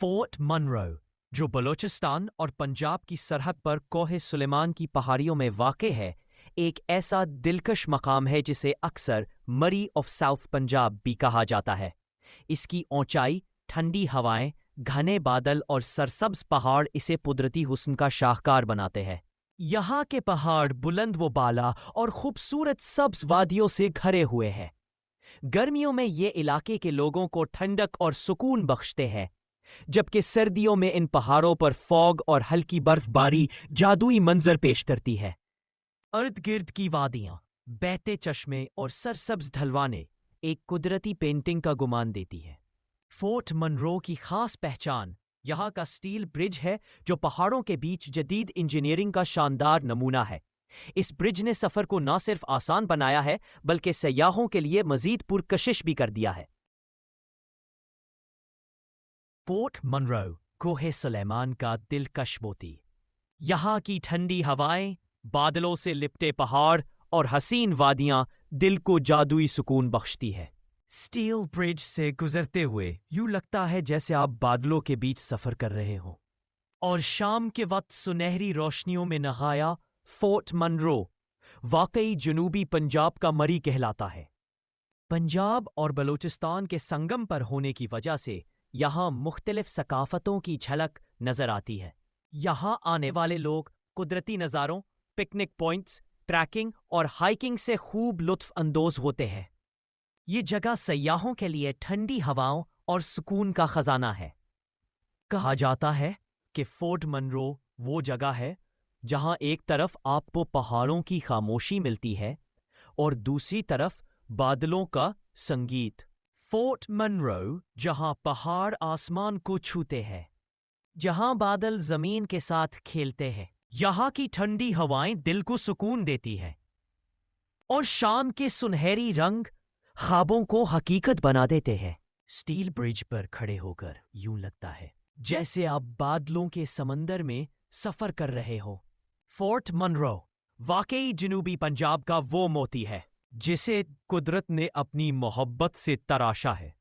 Fort Munro, जो बलूचिस्तान और पंजाब की सरहद पर कोह सुलेमान की पहाड़ियों में वाक़ है, एक ऐसा दिलकश मकाम है जिसे अक्सर मरी ऑफ साउथ पंजाब भी कहा जाता है। इसकी ऊंचाई, ठंडी हवाएं, घने बादल और सरसब्ज पहाड़ इसे कुदरती हुस्न का शाहकार बनाते हैं। यहाँ के पहाड़ बुलंद व बाला और खूबसूरत सब्ज वादियों से घरे हुए हैं। गर्मियों में ये इलाके के लोगों को ठंडक और सुकून बख्शते हैं, जबकि सर्दियों में इन पहाड़ों पर फॉग और हल्की बर्फबारी जादुई मंजर पेश करती है। इर्द गिर्द की वादियां, बहते चश्मे और सरसब्ज ढलवाने एक कुदरती पेंटिंग का गुमान देती है। फोर्ट मनरो की खास पहचान यहाँ का स्टील ब्रिज है, जो पहाड़ों के बीच जदीद इंजीनियरिंग का शानदार नमूना है। इस ब्रिज ने सफर को न सिर्फ आसान बनाया है, बल्कि सयाहों के लिए मजीद पुरकशिश भी कर दिया है। फोर्ट मनरो, कोह सुलेमान का दिलकश मोती। यहाँ की ठंडी हवाएं, बादलों से लिपटे पहाड़ और हसीन वादियां दिल को जादुई सुकून बख्शती है। स्टील ब्रिज से गुजरते हुए यूं लगता है जैसे आप बादलों के बीच सफर कर रहे हो। और शाम के वक्त सुनहरी रोशनियों में नहाया फोर्ट मनरो वाकई जनूबी पंजाब का मरी कहलाता है। पंजाब और बलूचिस्तान के संगम पर होने की वजह से यहाँ मुख्तलिफ सकाफतों की झलक नजर आती है। यहाँ आने वाले लोग कुदरती नज़ारों, पिकनिक पॉइंट्स, ट्रैकिंग और हाइकिंग से खूब लुत्फ अंदोज होते हैं। ये जगह सयाहों के लिए ठंडी हवाओं और सुकून का खजाना है। कहा जाता है कि फोर्ट मनरो वो जगह है जहां एक तरफ आपको पहाड़ों की खामोशी मिलती है और दूसरी तरफ बादलों का संगीत। फोर्ट मनरो, जहां पहाड़ आसमान को छूते हैं, जहां बादल जमीन के साथ खेलते हैं, यहाँ की ठंडी हवाएं दिल को सुकून देती है और शाम के सुनहरी रंग ख्वाबों को हकीकत बना देते हैं। स्टील ब्रिज पर खड़े होकर यूं लगता है जैसे आप बादलों के समंदर में सफर कर रहे हो। फोर्ट मनरो वाकई जनूबी पंजाब का वो मोती है जिसे कुदरत ने अपनी मोहब्बत से तराशा है।